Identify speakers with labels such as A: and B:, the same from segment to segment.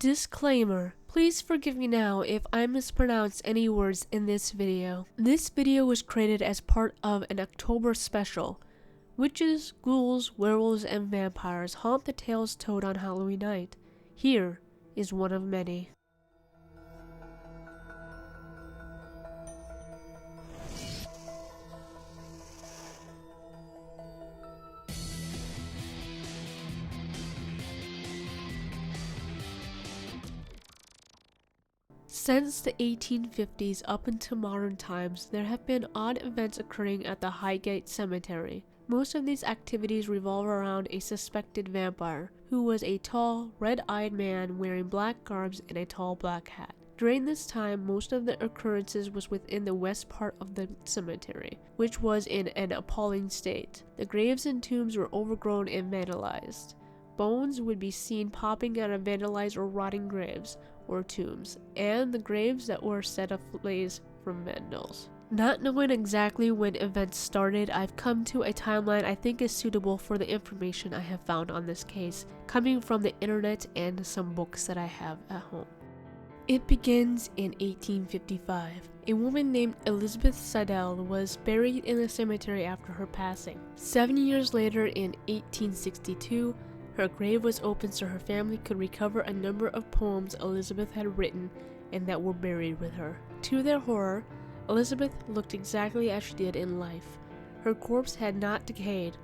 A: Disclaimer. Please forgive me now if I mispronounce any words in this video. This video was created as part of an October special. Witches, ghouls, werewolves, and vampires haunt the tales told on Halloween night. Here is one of many. Since the 1850s up until modern times, there have been odd events occurring at the Highgate cemetery. Most of these activities revolve around a suspected vampire, who was a tall, red-eyed man wearing black garbs and a tall black hat. During this time, most of the occurrences was within the west part of the cemetery, which was in an appalling state. The graves and tombs were overgrown and vandalized. Bones would be seen popping out of vandalized or rotting graves or tombs, and the graves that were set ablaze from vandals. Not knowing exactly when events started, I've come to a timeline I think is suitable for the information I have found on this case, coming from the internet and some books that I have at home. It begins in 1855. A woman named Elizabeth Siddell was buried in the cemetery after her passing. 7 years later, in 1862, her grave was opened so her family could recover a number of poems Elizabeth had written and that were buried with her. To their horror, Elizabeth looked exactly as she did in life. Her corpse had not decayed,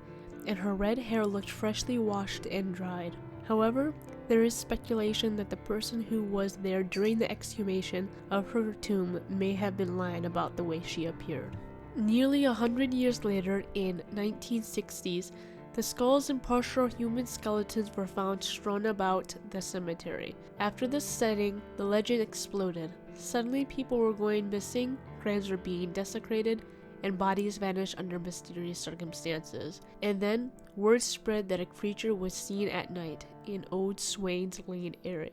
A: and her red hair looked freshly washed and dried. However, there is speculation that the person who was there during the exhumation of her tomb may have been lying about the way she appeared. Nearly 100 years later, in 1960s, the skulls and partial human skeletons were found strewn about the cemetery. After the setting, the legend exploded. Suddenly, people were going missing, graves were being desecrated, and bodies vanished under mysterious circumstances. And then, word spread that a creature was seen at night in Old Swains Lane area.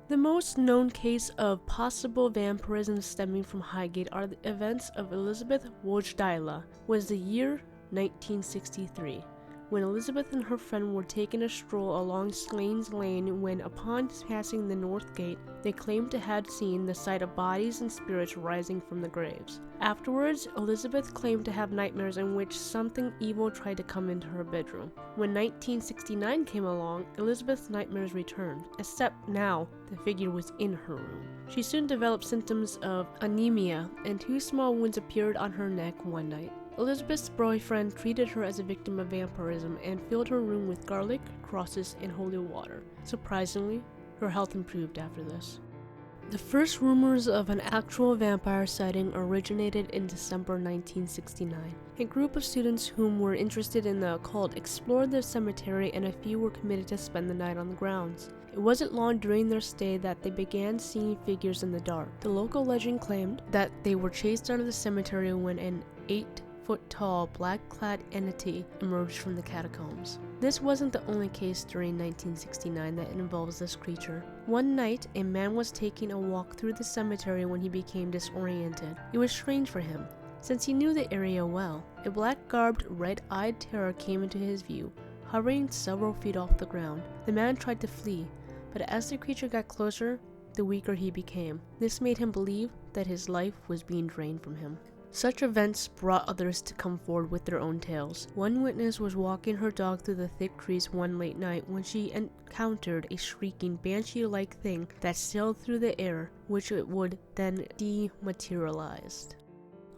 A: The most known case of possible vampirism stemming from Highgate are the events of Elizabeth Wojdila. Was the year 1963. When Elizabeth and her friend were taking a stroll along Slane's Lane when, upon passing the North Gate, they claimed to have seen the sight of bodies and spirits rising from the graves. Afterwards, Elizabeth claimed to have nightmares in which something evil tried to come into her bedroom. When 1969 came along, Elizabeth's nightmares returned, except now the figure was in her room. She soon developed symptoms of anemia, and 2 small wounds appeared on her neck one night. Elizabeth's boyfriend treated her as a victim of vampirism and filled her room with garlic, crosses, and holy water. Surprisingly, her health improved after this. The first rumors of an actual vampire sighting originated in December 1969. A group of students whom were interested in the occult explored the cemetery, and a few were committed to spend the night on the grounds. It wasn't long during their stay that they began seeing figures in the dark. The local legend claimed that they were chased out of the cemetery when an 8-foot-tall, black-clad entity emerged from the catacombs. This wasn't the only case during 1969 that involves this creature. One night, a man was taking a walk through the cemetery when he became disoriented. It was strange for him, since he knew the area well. A black-garbed, red-eyed terror came into his view, hovering several feet off the ground. The man tried to flee, but as the creature got closer, the weaker he became. This made him believe that his life was being drained from him. Such events brought others to come forward with their own tales. One witness was walking her dog through the thick trees one late night when she encountered a shrieking, banshee-like thing that sailed through the air, which it would then dematerialize.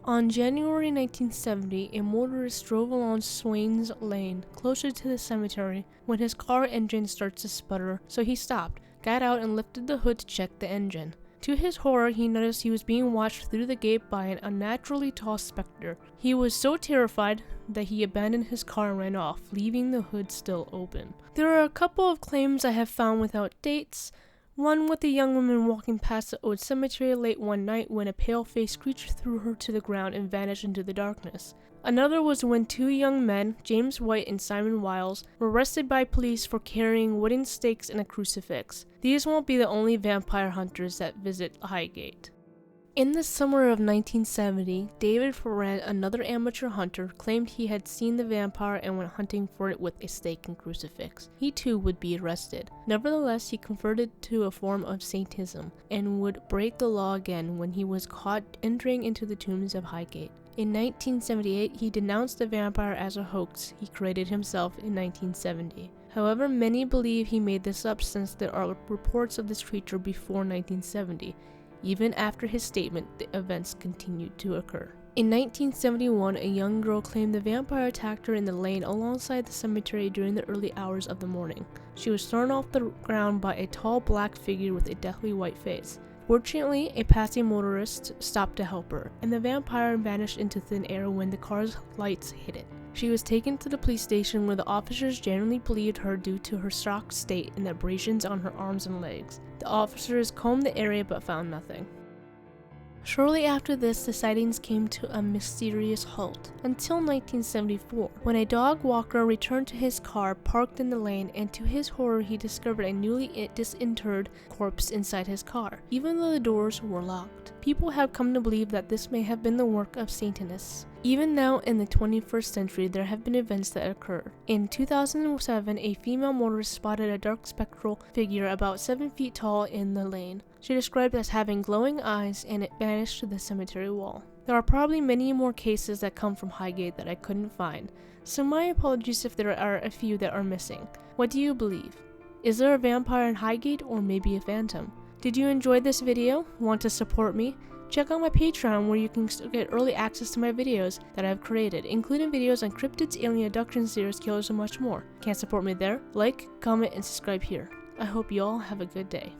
A: On January 1970, a motorist drove along Swains Lane, closer to the cemetery, when his car engine started to sputter, so he stopped, got out, and lifted the hood to check the engine. To his horror, he noticed he was being watched through the gate by an unnaturally tall specter. He was so terrified that he abandoned his car and ran off, leaving the hood still open. There are a couple of claims I have found without dates. One with a young woman walking past the old cemetery late one night when a pale-faced creature threw her to the ground and vanished into the darkness. Another was when 2 young men, James White and Simon Wiles, were arrested by police for carrying wooden stakes and a crucifix. These won't be the only vampire hunters that visit Highgate. In the summer of 1970, David Ferrand, another amateur hunter, claimed he had seen the vampire and went hunting for it with a stake and crucifix. He too would be arrested. Nevertheless, he converted to a form of Satanism and would break the law again when he was caught entering into the tombs of Highgate. In 1978, he denounced the vampire as a hoax he created himself in 1970. However, many believe he made this up since there are reports of this creature before 1970. Even after his statement, the events continued to occur. In 1971, a young girl claimed the vampire attacked her in the lane alongside the cemetery during the early hours of the morning. She was thrown off the ground by a tall black figure with a deathly white face. Fortunately, a passing motorist stopped to help her, and the vampire vanished into thin air when the car's lights hit it. She was taken to the police station where the officers generally believed her due to her shocked state and abrasions on her arms and legs. The officers combed the area but found nothing. Shortly after this, the sightings came to a mysterious halt, until 1974, when a dog walker returned to his car parked in the lane, and to his horror he discovered a newly disinterred corpse inside his car, even though the doors were locked. People have come to believe that this may have been the work of Satanists. Even now in the 21st century, there have been events that occur. In 2007, a female motorist spotted a dark spectral figure about 7 feet tall in the lane. She described it as having glowing eyes, and it vanished to the cemetery wall. There are probably many more cases that come from Highgate that I couldn't find, so my apologies if there are a few that are missing. What do you believe? Is there a vampire in Highgate, or maybe a phantom? Did you enjoy this video? Want to support me? Check out my Patreon where you can get early access to my videos that I've created, including videos on cryptids, alien abductions, serial killers, and much more. Can't support me there? Like, comment, and subscribe here. I hope you all have a good day.